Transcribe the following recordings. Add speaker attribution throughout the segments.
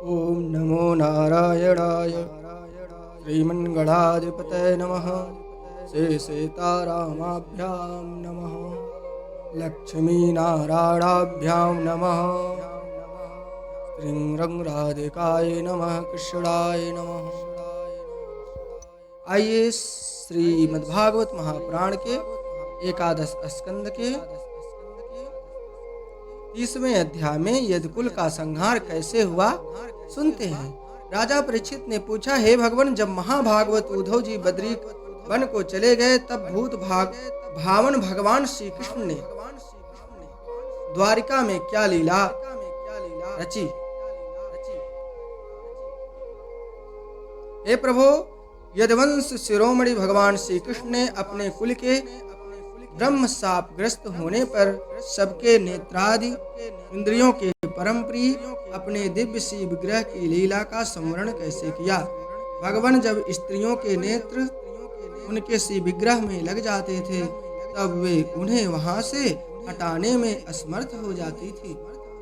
Speaker 1: ओम नमो नारायणाय श्रीमन्गणाधिपतये नमः। श्री सीतारामाभ्यां नमः। लक्ष्मीनारायणाभ्यां नमः। श्रीरंगराधिकाय नमः। कृष्णाय नमः। आइए श्रीमद्भागवत महापुराण के एकादश स्कंद के 30वें अध्याय में यदुकुल का संहार कैसे हुआ सुनते हैं। राजा परीक्षित ने पूछा, हे भगवान, जब महाभागवत उद्धव जी बद्री वन को चले गए तब भूत भावन भगवान श्री कृष्ण ने द्वारिका में क्या लीला रची? हे प्रभु, यदुवंश शिरोमणि भगवान श्री कृष्ण ने अपने कुल के ब्रह्म शाप ग्रस्त होने पर सबके नेत्रादि इंद्रियों के परम प्रिय अपने दिव्य सी विग्रह की लीला का स्मरण कैसे किया? भगवान, जब स्त्रियों के नेत्र उनके सी विग्रह में लग जाते थे तब वे उन्हें वहां से हटाने में असमर्थ हो जाती थी।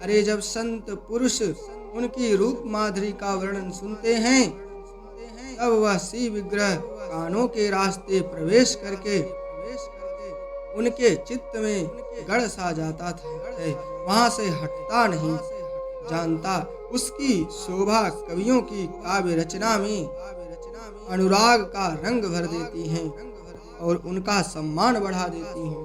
Speaker 1: अरे, जब संत पुरुष उनकी रूप माधुरी का वर्णन सुनते हैं तब वह सी विग्रह कानों के रास्ते प्रवेश करके उनके चित्त में गड़ सा जाता था, वहां से हटता नहीं। जानता उसकी शोभा कवियों की काव्य रचना में अनुराग का रंग भर देती हैं और उनका सम्मान बढ़ा देती हैं।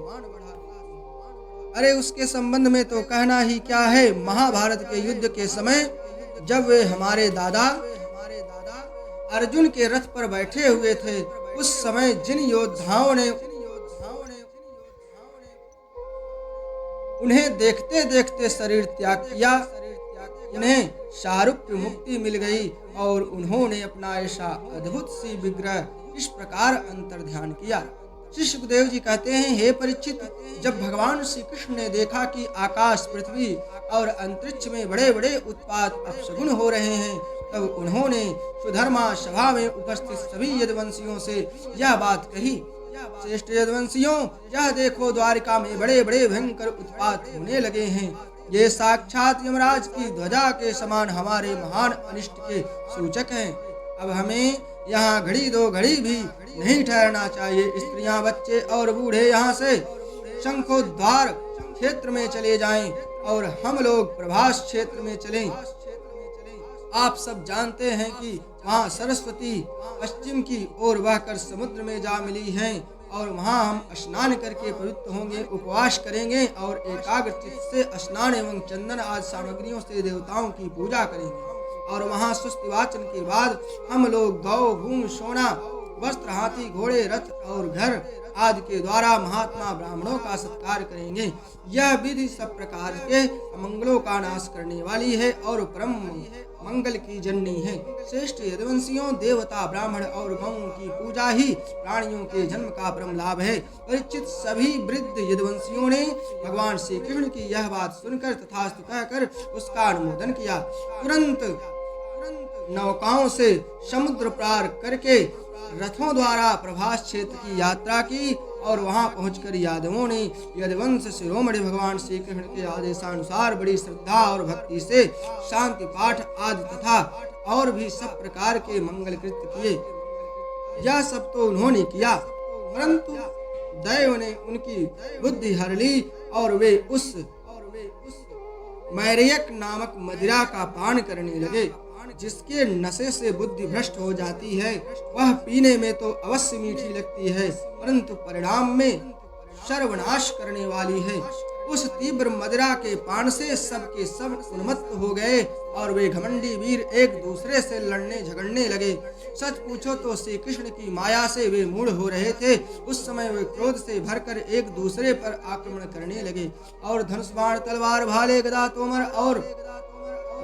Speaker 1: अरे, उसके संबंध में तो कहना ही क्या है। महाभारत के युद्ध के समय जब वे हमारे दादा अर्जुन के रथ पर बैठे हुए थे, उस समय जिन योद्धाओं ने उन्हें देखते देखते शरीर त्याग किया, उन्हें शाहरुख की मुक्ति मिल गई और उन्होंने अपना ऐसा अद्भुत सी विग्रह इस प्रकार अंतर ध्यान किया। श्री सुखदेव जी कहते हैं, हे परीक्षित, जब भगवान श्री कृष्ण ने देखा कि आकाश, पृथ्वी और अंतरिक्ष में बड़े बड़े उत्पात अपशगुन हो रहे हैं, तब उन्होंने सुधर्मा सभा में उपस्थित सभी यदुवंशियों से यह बात कही, श्रेष्ठ यदुवंशियों, यह देखो, द्वारिका में बड़े बड़े भयंकर उत्पात होने लगे हैं। ये साक्षात यमराज की ध्वजा के समान हमारे महान अनिष्ट के सूचक हैं। अब हमें यहाँ घड़ी दो घड़ी भी नहीं ठहरना चाहिए। स्त्रियां, बच्चे और बूढ़े यहाँ से शंखोद्वार क्षेत्र में चले जाएं और हम लोग प्रभास क्षेत्र में चलें। आप सब जानते हैं कि वहाँ सरस्वती पश्चिम की ओर बहकर समुद्र में जा मिली हैं और वहाँ हम स्नान करके पवित्र होंगे, उपवास करेंगे और एकाग्र चित्त से स्नान एवं चंदन आदि सामग्रियों से देवताओं की पूजा करेंगे। और वहाँ सुस्ति वाचन के बाद हम लोग गौ, भूमि, सोना, वस्त्र, हाथी, घोड़े, रथ और घर आदि के द्वारा महात्मा ब्राह्मणों का सत्कार करेंगे। यह विधि सब प्रकार के अमंगलों का नाश करने वाली है और परम मंगल की जननी है। श्रेष्ठ यदुवंशियों, देवता, ब्राह्मण और गौओं की पूजा ही प्राणियों के जन्म का परम लाभ है। परीक्षित, सभी वृद्ध यदुवंशियों ने भगवान श्री कृष्ण की यह बात सुनकर तथास्तु कहकर उसका अनुमोदन किया। तुरंत नौकाओं से समुद्र पार करके रथों द्वारा प्रभास क्षेत्र की यात्रा की और वहां पहुंचकर यादवों ने यदुवंश शिरोमणि भगवान श्री कृष्ण के आदेशानुसार बड़ी श्रद्धा और भक्ति से शांति पाठ आदि तथा और भी सब प्रकार के मंगल कृत्य किए। यह सब तो उन्होंने किया, परंतु दैव ने उनकी बुद्धि हर ली और वे उस मैरियक नामक मदिरा का पान करने लगे, जिसके नशे से बुद्धि भ्रष्ट हो जाती है। वह पीने में तो अवश्य मीठी लगती है, परंतु परिणाम में सर्वनाश करने वाली है। उस तीव्र मदिरा के पान से सबके सब उन्मत्त हो गए और वे घमंडी वीर एक दूसरे से लड़ने झगड़ने लगे। सच पूछो तो श्री कृष्ण की माया से वे मूढ़ हो रहे थे। उस समय वे क्रोध से भरकर एक दूसरे पर आक्रमण करने लगे और धनुष, बाण, तलवार, भाले, गदा, तोमर और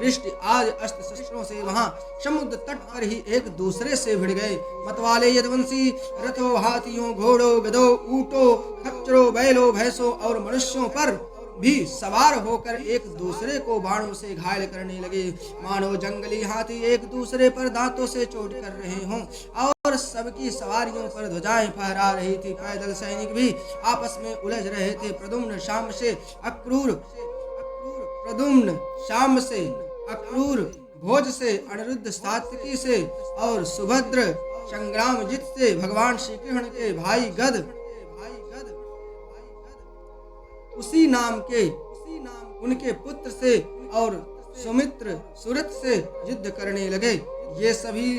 Speaker 1: वृष्टि आदि अस्त्र शस्त्रों से वहां समुद्र तट पर ही एक दूसरे से भिड़ गए। मतवाले यदुवंशी रथों, हाथियों, घोड़ों, गधों, ऊंटों, खच्चरों, बैलों, भैंसों और मनुष्यों पर भी सवार होकर एक दूसरे को बाणों से घायल करने लगे, मानो जंगली हाथी एक दूसरे पर दांतों से चोट कर रहे हों। और सबकी सवारियों पर ध्वजाएं फहरा रही थी। पैदल सैनिक भी आपस में उलझ रहे थे। प्रद्युम्न शाम से अक्रूर भोज से, अनिरुद्ध सात्यकी से और सुभद्र संग्रामजित से, भगवान श्री कृष्ण के भाई गद उसी नाम के उनके पुत्र से और सुमित्र सुरथ से युद्ध करने लगे। ये सभी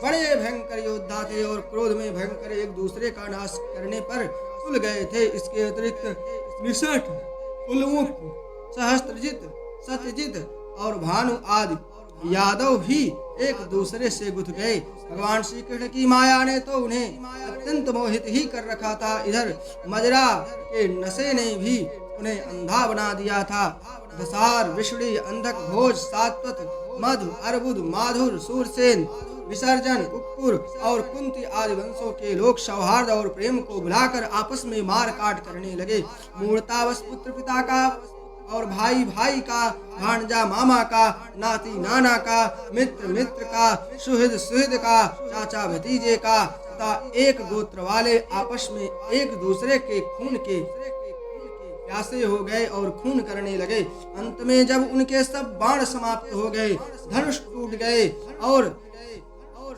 Speaker 1: बड़े भयंकर योद्धा थे और क्रोध में भयंकर एक दूसरे का नाश करने पर तुल गए थे। इसके अतिरिक्त निषठ, उल्मुख, सहस्त्रजित, सत्यजित और भानु आदि यादव भी एक दूसरे से गुथ गए। भगवान श्री कृष्ण की माया ने तो उन्हें अत्यंत मोहित ही कर रखा था। इधर मदिरा के नशे ने भी उन्हें अंधा बना दिया था। दसार, विषुड़ी, अंधक, भोज, सात्वत, मधु, अर्बुद, माधुर, सूरसेन, विसर्जन, कुक्कुर और कुंती आदि वंशों के लोग सौहार्द और प्रेम को भुलाकर आपस में मार काट करने लगे। मूर्तावश पुत्र पिता का और भाई भाई का, भांजा मामा का, नाती नाना का, मित्र मित्र का, सुहृद सुहृद का, चाचा भतीजे का तथा एक गोत्र वाले आपस में एक दूसरे के खून के प्यासे हो गए और खून करने लगे। अंत में जब उनके सब बाण समाप्त हो गए, धनुष टूट गए और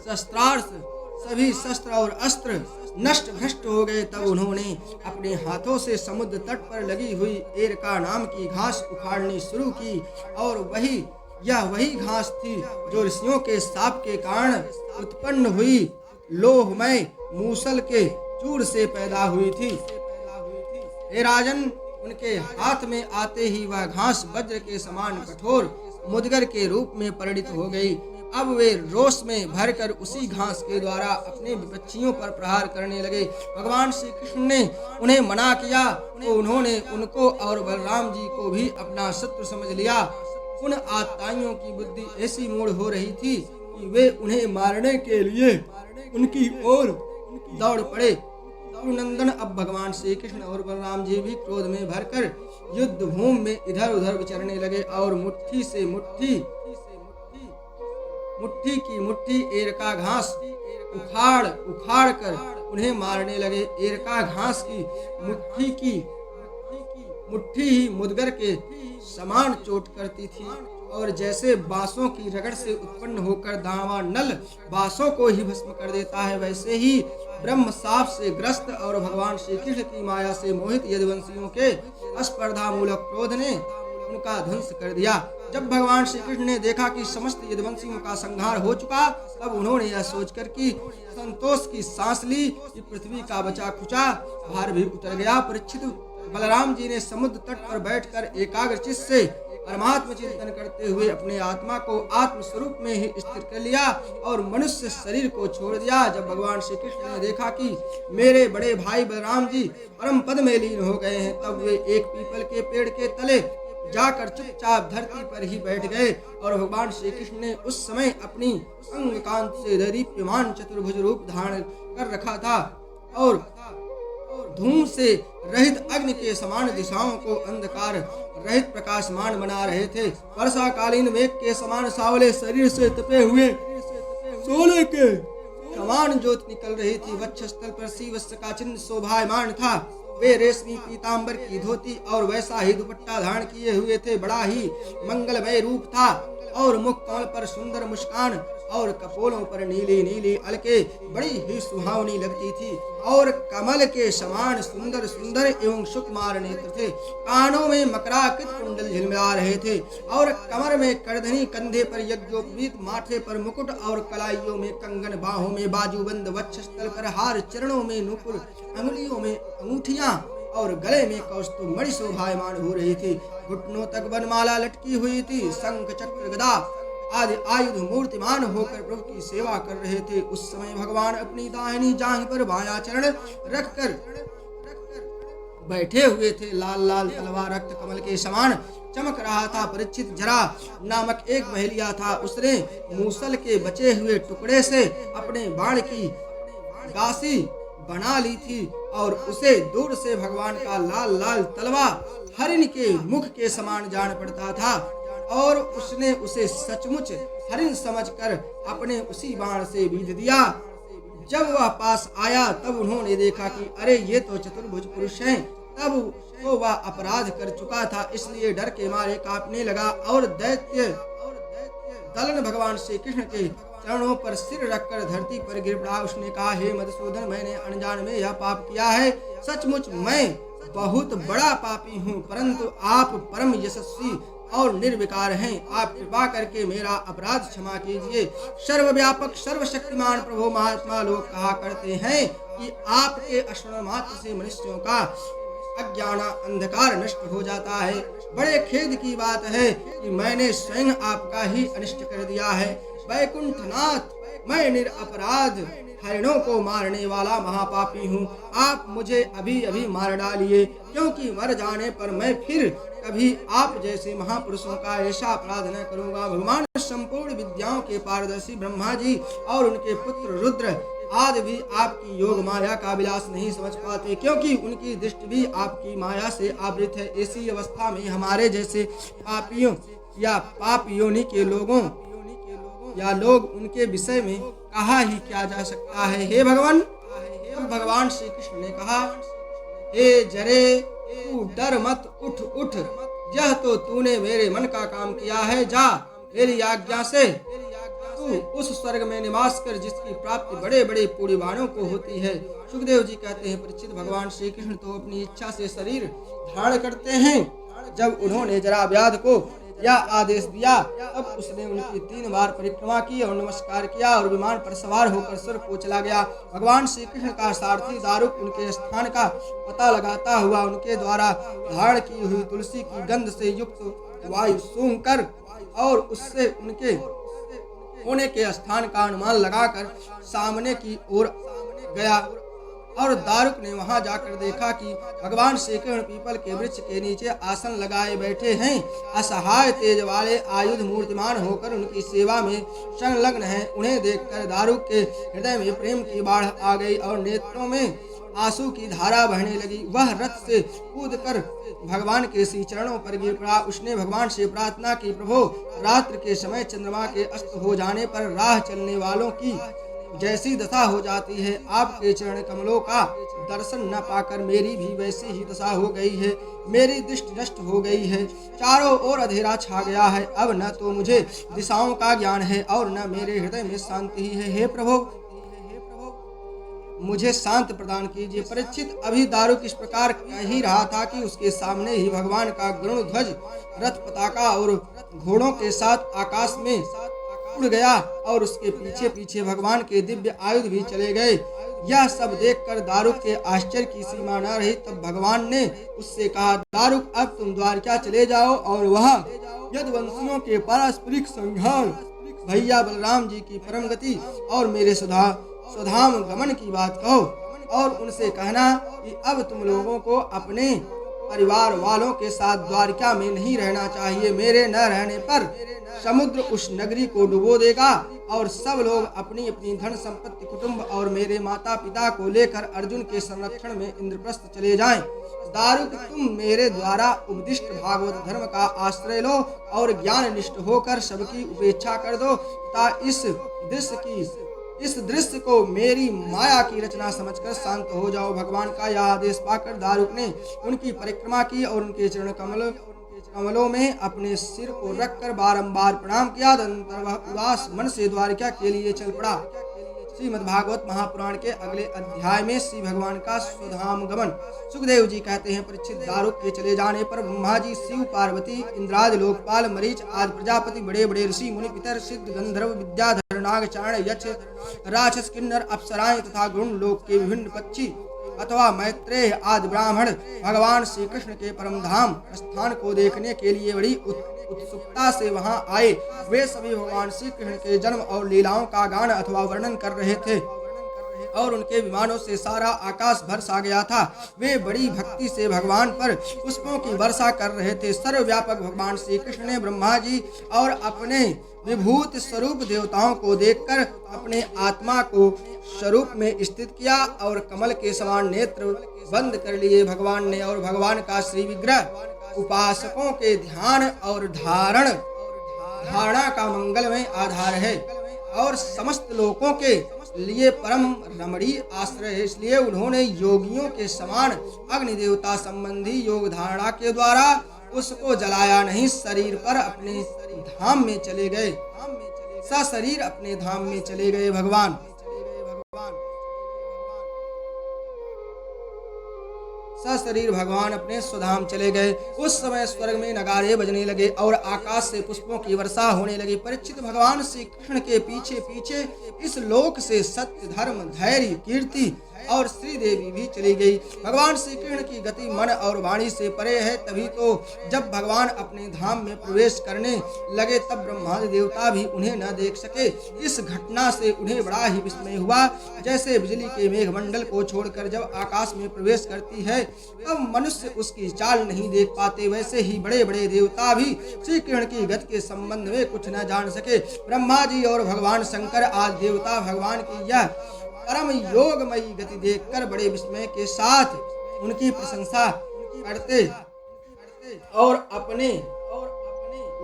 Speaker 1: शस्त्रास्त्र, सभी शस्त्र और अस्त्र नष्ट भ्रष्ट हो गए, तब उन्होंने अपने हाथों से समुद्र तट पर लगी हुई एरका नाम की घास उखाड़नी शुरू की। और वही घास थी जो ऋषियों के शाप के कारण उत्पन्न हुई लोहमय मूसल के चूर से पैदा हुई थी। हे राजन, उनके हाथ में आते ही वह घास वज्र के समान कठोर मुदगर के रूप में परिणित हो गई। अब वे रोष में भरकर उसी घास के द्वारा अपने विपक्षियों पर प्रहार करने लगे। भगवान श्री कृष्ण ने उन्हें मना किया तो उन्होंने उनको और बलराम जी को भी अपना शत्रु समझ लिया। उन आताइयों की बुद्धि ऐसी मूढ़ हो रही थी कि वे उन्हें मारने के लिए उनकी ओर दौड़ पड़े। नंदन, अब भगवान श्री कृष्ण और बलराम जी भी क्रोध में भरकर युद्ध भूमि में इधर उधर विचरने लगे और मुट्ठी से मुट्ठी की मुट्ठी एरका घास उखाड़ कर उन्हें मारने लगे। एरका घास की मुट्ठी ही मुदगर के समान चोट करती थी और जैसे बांसों की रगड़ से उत्पन्न होकर दावानल बांसों को ही भस्म कर देता है, वैसे ही ब्रह्म साप से ग्रस्त और भगवान श्री कृष्ण की माया से मोहित यदुवंशियों के स्पर्धा मूलक क्रोध ने उनका ध्वंस कर दिया। जब भगवान श्री कृष्ण ने देखा कि समस्त यदुवंशियों का संहार हो चुका, तब उन्होंने यह सोचकर कि संतोष की सांस ली कि पृथ्वी का बचा खुचा भार भी उतर गया। परीक्षित, बलराम जी ने समुद्र तट पर बैठकर एकाग्रचित्त से परमात्म चिंतन करते हुए अपने आत्मा को आत्म स्वरूप में ही स्थिर कर लिया और मनुष्य शरीर को छोड़ दिया। जब भगवान श्री कृष्ण ने देखा कि मेरे बड़े भाई बलराम जी परम पद में लीन हो गए हैं, तब वे एक पीपल के पेड़ के तले जाकर चुपचाप धरती पर ही बैठ गए और भगवान श्री कृष्ण ने उस समय अपनी अंग कांत से दीप्यमान चतुर्भुज रूप धारण कर रखा था और धूम से रहित अग्नि के समान दिशाओं को अंधकार रहित प्रकाशमान बना रहे थे। वर्षा कालीन मेघ के समान सावले शरीर से तपे हुए सोले के समान ज्योत निकल रही थी। वक्षस्थल पर श्रीवत्स का चिन्ह शोभायमान था। वे रेशमी पीतांबर की धोती और वैसा ही दुपट्टा धारण किए हुए थे। बड़ा ही मंगलमय रूप था और मुख कमल पर सुंदर मुस्कान और कपोलों पर नीली नीली अलके बड़ी ही सुहावनी लगती थी और कमल के समान सुंदर सुंदर एवं सुकुमार नेत्र थे। कानों में मकराकृत कुंडल झिलमिला रहे थे और कमर में करधनी, कंधे पर यज्ञोपवीत, माथे पर मुकुट और कलाइयों में कंगन, बाहों में बाजूबंद, वक्षस्थल पर हार, चरणों में नुपुर, अंगुलियों में अंगूठियां और गले में कौस्तुभ मणि शोभायमान हो रही थी। घुटनों तक वनमाला लटकी हुई थी। शंख, चक्र, गदा आदि आयुध मूर्तिमान होकर प्रभु की सेवा कर रहे थे। उस समय भगवान अपनी दाहिनी जांघ पर बायां चरण रखकर बैठे हुए थे। लाल लाल तलवार रक्त कमल के समान चमक रहा था। परीक्षित, जरा नामक एक महिलिया था। उसने मूसल के बचे हुए टुकड़े से अपने बाण की गासी बना ली थी और उसे दूर से भगवान का लाल लाल तलवा हरिण के मुख के समान जान पड़ता था और उसने उसे सचमुच हरिण समझकर अपने उसी बाण से बीध दिया। जब वह पास आया तब उन्होंने देखा कि अरे ये तो चतुर्भुज पुरुष हैं। तब तो वह अपराध कर चुका था, इसलिए डर के मारे कांपने लगा और दलन भगवान श्री कृष्ण के चरणों पर सिर रखकर धरती पर गिर पड़ा। उसने कहा, हे मधुसूदन, मैंने अनजान में यह पाप किया है। सचमुच मैं बहुत बड़ा पापी हूँ, परंतु आप परम यशस्वी और निर्विकार हैं। आप कृपा करके मेरा अपराध क्षमा कीजिए। सर्वव्यापक सर्वशक्तिमान प्रभु महात्मा लोग कहा करते हैं कि आपके स्मरण मात्र से मनुष्यों का अज्ञान अंधकार नष्ट हो जाता है। बड़े खेद की बात है कि मैंने स्वयं आपका ही अनिष्ट कर दिया है। वैकुंठनाथ, मैं निरपराध हरिणों को मारने वाला महापापी हूँ। आप मुझे अभी अभी मार डालिए, क्योंकि मर जाने पर मैं फिर कभी आप जैसे महापुरुषों का ऐसा अपराध न करूँगा। भगवान संपूर्ण विद्याओं के पारदर्शी ब्रह्मा जी और उनके पुत्र रुद्र आदि भी आपकी योग माया का विलास नहीं समझ पाते, क्योंकि उनकी दृष्टि भी आपकी माया से आवृत है। ऐसी अवस्था में हमारे जैसे पापियों या पाप योनि के लोगों या लोग उनके विषय में कहा ही क्या जा सकता है। हे भगवान, भगवान श्री कृष्ण ने कहा, हे जरे, तू डर मत, उठ उठ, यह तो तूने मेरे मन का काम किया है। जा, मेरी आज्ञा से तू उस स्वर्ग में निवास कर जिसकी प्राप्ति बड़े बड़े पूर्वाणों को होती है। सुखदेव जी कहते हैं, परीक्षित, भगवान श्री कृष्ण तो अपनी इच्छा से शरीर धारण करते हैं। जब उन्होंने जराव्याध को यह आदेश दिया, तब उसने उनकी 3 बार परिक्रमा की और नमस्कार किया और विमान पर सवार होकर स्वर्ग को चला गया। भगवान श्री कृष्ण का सारथी दारुक उनके स्थान का पता लगाता हुआ उनके द्वारा धारण की हुई तुलसी की गंध से युक्त वायु सूंघकर और उससे उनके होने के स्थान का अनुमान लगाकर सामने की ओर गया और दारुक ने वहां जाकर देखा कि भगवान श्री कृष्ण पीपल के वृक्ष के नीचे आसन लगाए बैठे हैं। असहाय तेज वाले आयुध मूर्तिमान होकर उनकी सेवा में संलग्न हैं। उन्हें देखकर दारुक के हृदय में प्रेम की बाढ़ आ गई और नेत्रों में आंसू की धारा बहने लगी। वह रथ से कूदकर भगवान के श्री चरणों पर गिर पड़ा। उसने भगवान से प्रार्थना की, प्रभु, रात्रि के समय चंद्रमा के अस्त हो जाने पर राह चलने वालों की जैसी दशा हो जाती है, आपके चरण कमलों का दर्शन न पाकर मेरी भी वैसी ही दशा हो गई है। मेरी दृष्टि नष्ट हो गई है, चारों ओर अंधेरा छा गया है। अब न तो मुझे दिशाओं का ज्ञान है और न मेरे हृदय में शांति ही है। हे प्रभु, मुझे शांत प्रदान कीजिए। परीक्षित, अभी दारुक इस प्रकार कह ही रहा था कि उसके सामने ही भगवान का गरुड़ ध्वज रथ पताका और घोड़ों के साथ आकाश में उड़ गया और उसके पीछे पीछे भगवान के दिव्य आयुध भी चले गए। यह सब देखकर दारुक के आश्चर्य की सीमा न रही। तब भगवान ने उससे कहा, दारुक, अब तुम द्वारका चले जाओ और वहाँ यदुवंशियों के पारस्परिक संघार, भैया बलराम जी की परम गति और मेरे स्वधाम गमन की बात कहो और उनसे कहना कि अब तुम लोगों को अपने परिवार वालों के साथ द्वारका में नहीं रहना चाहिए। मेरे न रहने पर समुद्र उस नगरी को डुबो देगा और सब लोग अपनी अपनी धन संपत्ति, कुटुंब और मेरे माता पिता को लेकर अर्जुन के संरक्षण में इंद्रप्रस्थ चले जाएं। दारुक, तुम मेरे द्वारा उपदिष्ट भागवत धर्म का आश्रय लो और ज्ञान निष्ठ होकर सबकी उपेक्षा कर दो तथा इस दृश्य को मेरी माया की रचना समझकर शांत हो जाओ। भगवान का यह आदेश पाकर दारुक ने उनकी परिक्रमा की और उनके चरण कमलों में अपने सिर को रखकर बारंबार प्रणाम किया। तदनंतर वह उदास मन से द्वारका के लिए चल पड़ा। श्रीमद्भागवत महापुराण के अगले अध्याय में श्री भगवान का स्वधाम गमन। सुखदेव जी कहते हैं, परीक्षित, दारुक के चले जाने पर ब्रह्मा जी, शिव, पार्वती, इंद्रादि लोकपाल, मरीच आदि प्रजापति, बड़े बड़े ऋषि मुनि, पितर, सिद्ध, गंधर्व, विद्याधर, नाग, चारण, यक्ष, राक्षस, किन्नर, अप्सराएं तथा गरुण लोक के विभिन्न पक्षी अथवा मैत्रेय आदि ब्राह्मण भगवान श्री कृष्ण के परम धाम स्थान को देखने के लिए बड़ी उत्सुकता से वहां आए। वे सभी भगवान श्री कृष्ण के जन्म और लीलाओं का गान अथवा वर्णन कर रहे थे और उनके विमानों से सारा आकाश भर सा गया था। वे बड़ी भक्ति से भगवान पर पुष्पों की वर्षा कर रहे थे। सर्वव्यापक भगवान श्री कृष्ण ने ब्रह्मा जी और अपने विभूत स्वरूप देवताओं को देखकर अपने आत्मा को स्वरूप में स्थित किया और कमल के समान नेत्र बंद कर लिए। भगवान ने और भगवान का श्री विग्रह उपासकों के ध्यान और धारणा का मंगलमय आधार है और समस्त लोगों के लिए परम रमणीय आश्रय है। इसलिए उन्होंने योगियों के समान अग्नि देवता संबंधी योग धारणा के द्वारा उसको जलाया नहीं, शरीर पर अपने धाम में चले गए। सशरीर अपने धाम में चले गए। भगवान सशरीर भगवान अपने स्वधाम चले गए। उस समय स्वर्ग में नगारे बजने लगे और आकाश से पुष्पों की वर्षा होने लगी। परीक्षित, भगवान श्री कृष्ण के पीछे पीछे इस लोक से सत्य, धर्म, धैर्य, कीर्ति और श्री देवी भी चली गई। भगवान श्री कृष्ण की गति मन और वाणी से परे है। तभी तो जब भगवान अपने धाम में प्रवेश करने लगे तब ब्रह्मादि देवता भी उन्हें न देख सके। इस घटना से उन्हें बड़ा ही विस्मय हुआ। जैसे बिजली के मेघमंडल को छोड़कर जब आकाश में प्रवेश करती है तब मनुष्य उसकी चाल नहीं देख पाते, वैसे ही बड़े बड़े देवता भी श्री कृष्ण की गति के संबंध में कुछ न जान सके। ब्रह्मा जी और भगवान शंकर आदि देवता भगवान की यह परम योगमयी गति देखकर बड़े विस्मय के साथ उनकी प्रशंसा करते और अपने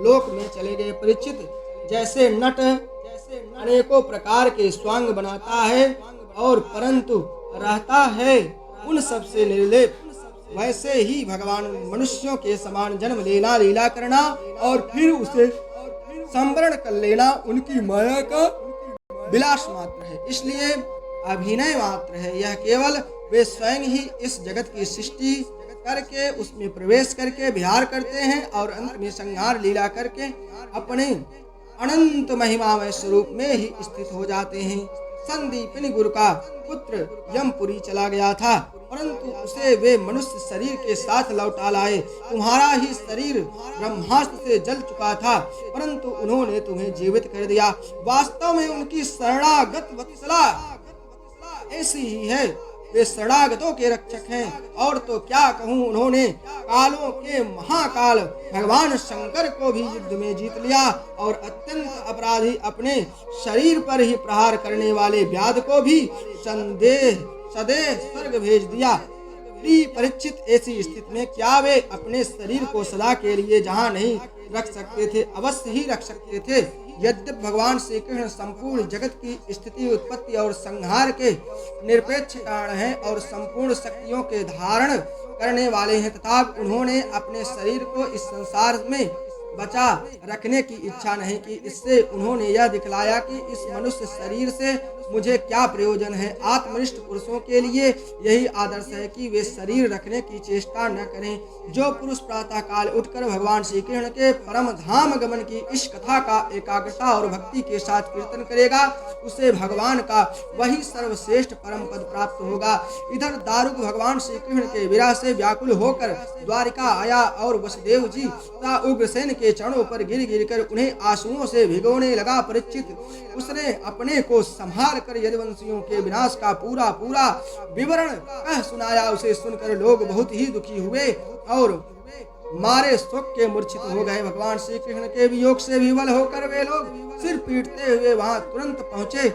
Speaker 1: लोक में चले गए। परीक्षित, जैसे नट अनेकों प्रकार के स्वांग बनाता है और परंतु रहता है उन सबसे निर्लेप, वैसे ही भगवान मनुष्यों के समान जन्म लेना, लीला करना और फिर उसे संवरण कर लेना उनकी माया का विलास मात्र है, इसलिए अभिनय मात्र है। यह केवल वे स्वयं ही इस जगत की सृष्टि करके उसमें प्रवेश करके विहार करते हैं और अंत में संहार लीला करके अपने अनंत महिमामय स्वरूप में ही स्थित हो जाते हैं। संदीपनी गुरु का पुत्र यमपुरी चला गया था, परंतु उसे वे मनुष्य शरीर के साथ लौटा लाए। तुम्हारा ही शरीर ब्रह्मास्त्र से जल चुका था, परंतु उन्होंने तुम्हें जीवित कर दिया। वास्तव में उनकी शरणागत वत्सला ऐसी ही है, वे शरणागतों के रक्षक हैं। और तो क्या कहूँ, उन्होंने कालों के महाकाल भगवान शंकर को भी युद्ध में जीत लिया और अत्यंत अपराधी अपने शरीर पर ही प्रहार करने वाले व्याध को भी सदैव स्वर्ग भेज दिया। परीक्षित, ऐसी स्थिति में क्या वे अपने शरीर को सदा के लिए जहाँ नहीं रख सकते थे, अवश्य ही रख सकते थे। यद्यपि भगवान श्री कृष्ण संपूर्ण जगत की स्थिति, उत्पत्ति और संहार के निरपेक्ष कारण हैं और संपूर्ण शक्तियों के धारण करने वाले हैं, तथापि उन्होंने अपने शरीर को इस संसार में बचा रखने की इच्छा नहीं की। इससे उन्होंने यह दिखलाया कि इस मनुष्य शरीर से मुझे क्या प्रयोजन है। आत्मनिष्ठ पुरुषों के लिए यही आदर्श है कि वे शरीर रखने की चेष्टा न करें। जो पुरुष प्रातः काल उठकर भगवान श्री कृष्ण के परम धाम गमन की इस कथा का एकाग्रता और भक्ति के साथ कीर्तन करेगा, उसे भगवान का वही सर्वश्रेष्ठ परम पद प्राप्त होगा। इधर दारुक भगवान श्री कृष्ण के विरह से व्याकुल होकर द्वारिका आया और वसुदेव जी तथा उग्रसेन के चरणों पर गिर गिर कर उन्हें आंसुओं से भिगोने लगा। परीक्षित, उसने अपने को संभाल कर यदुवंशियों के विनाश का पूरा विवरण कह सुनाया। उसे सुनकर लोग बहुत ही दुखी हुए और मारे शोक के मूर्छित हो गए। भगवान श्री कृष्ण के वियोग से विवल होकर वे लोग सिर पीटते हुए वहां तुरंत पहुंचे,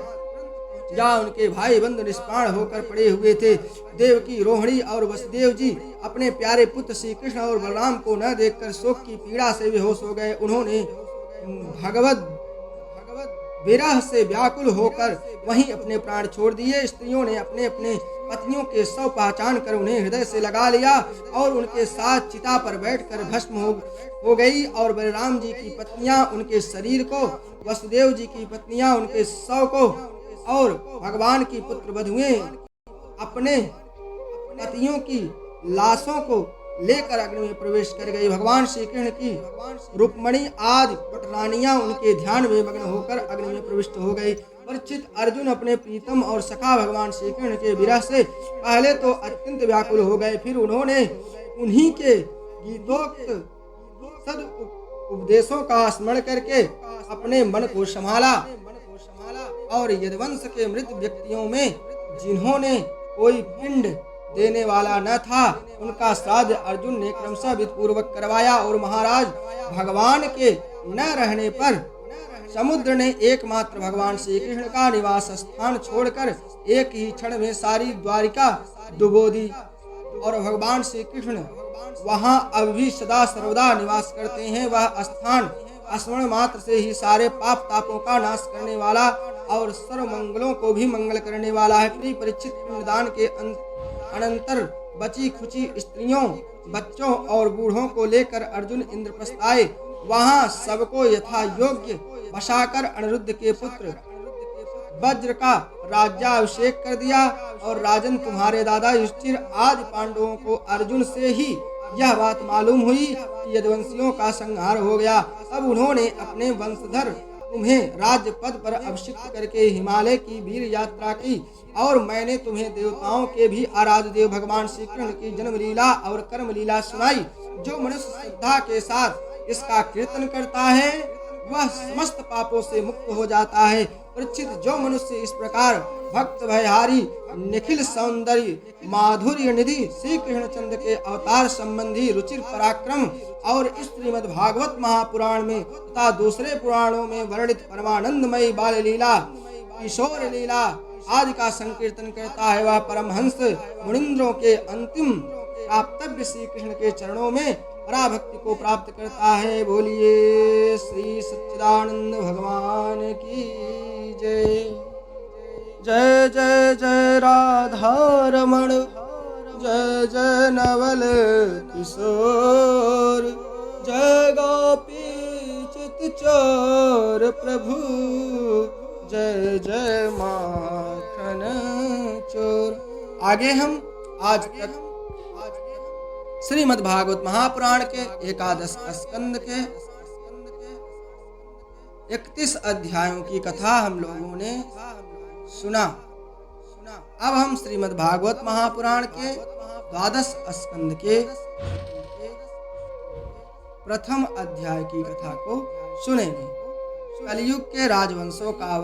Speaker 1: जहाँ उनके भाई बंधु निष्प्राण होकर पड़े हुए थे। देवकी, रोहिणी और वसुदेव जी अपने प्यारे पुत्र श्री कृष्ण और बलराम को न देखकर शोक की पीड़ा से बेहोश हो गए। उन्होंने भगवत विरह से व्याकुल होकर वहीं अपने प्राण छोड़ दिए। स्त्रियों ने अपने अपने पतियों के शव पहचान कर उन्हें हृदय से लगा लिया और उनके साथ चिता पर बैठकर भस्म हो गई। और बलराम जी की पत्नियां उनके शरीर को, वसुदेव जी की पत्नियां उनके शव को और भगवान की पुत्र वधुएं अपने पतियों की लाशों को लेकर अग्नि में प्रवेश कर गई। भगवान श्री कृष्ण की रुक्मणी आदि पटरानियां उनके ध्यान में मग्न होकर अग्नि में प्रविष्ट हो गई। परीक्षित, अर्जुन अपने प्रीतम और सखा भगवान श्री कृष्ण के विरह से पहले तो अत्यंत व्याकुल हो गए, फिर उन्होंने उन्हीं के गीतोक्त सद उपदेशों का स्मरण करके अपने मन को संभाला और यदुवंश के मृत व्यक्तियों में जिन्होंने कोई पिंड देने वाला न था, उनका श्राद्ध अर्जुन ने क्रमशः विधिपूर्वक करवाया। और महाराज, भगवान के न रहने पर समुद्र ने एकमात्र भगवान श्री कृष्ण का निवास स्थान छोड़कर एक ही क्षण में सारी द्वारिका डुबो दी और भगवान श्री कृष्ण वहां अब भी सदा सर्वदा निवास करते हैं। वह स्थान स्मरण मात्र से ही सारे पाप तापों का नाश करने वाला और सर्व मंगलों को भी मंगल करने वाला है। प्रिय परीक्षित, पिंडदान के अनंतर बची खुची स्त्रियों, बच्चों और बूढ़ों को लेकर अर्जुन इंद्रप्रस्थ आए। वहां सबको यथा योग्य बसाकर अनिरुद्ध के पुत्र वज्र का राज्याभिषेक कर दिया। और राजन, तुम्हारे दादा युधिष्ठिर आदि पांडवों को अर्जुन से ही यह बात मालूम हुई कि यदुवंशियों का संहार हो गया। तब उन्होंने अपने वंशधर तुम्हें राज्य पद पर अभिषिक्त करके हिमालय की वीर यात्रा की। और मैंने तुम्हें देवताओं के भी आराध्य देव भगवान श्री कृष्ण की जन्म लीला और कर्म लीला सुनाई। जो मनुष्य श्रद्धा के साथ इसका कीर्तन करता है वह समस्त पापों से मुक्त हो जाता है। परीक्षित, जो मनुष्य इस प्रकार भक्त भयहारी निखिल सौंदर्य माधुर्य निधि श्री कृष्णचंद्र के अवतार संबंधी रुचिर पराक्रम और श्रीमद् भागवत महापुराण में तथा दूसरे पुराणों में वर्णित परमानंदमयी बाल लीला किशोर लीला आदि का संकीर्तन करता है, वह परमहंस मुनिंद्रों के अंतिम प्राप्तव्य श्री कृष्ण के चरणों में पराभक्ति को प्राप्त करता है। बोलिए श्री सच्चिदानंद भगवान की जय। जय जय जय राधारमण, जय जय नवल किशोर, जय गोपी चितचोर प्रभु, जय जय माखन चोर। आगे हम आज तक श्रीमद् भागवत महापुराण के एकादश स्कंद के 31 अध्यायों की कथा हम लोगों ने सुना। अब हम श्रीमद् भागवत महापुराण के द्वादश स्कंद के प्रथम अध्याय की कथा को सुनेंगे। कलयुग के राजवंशों का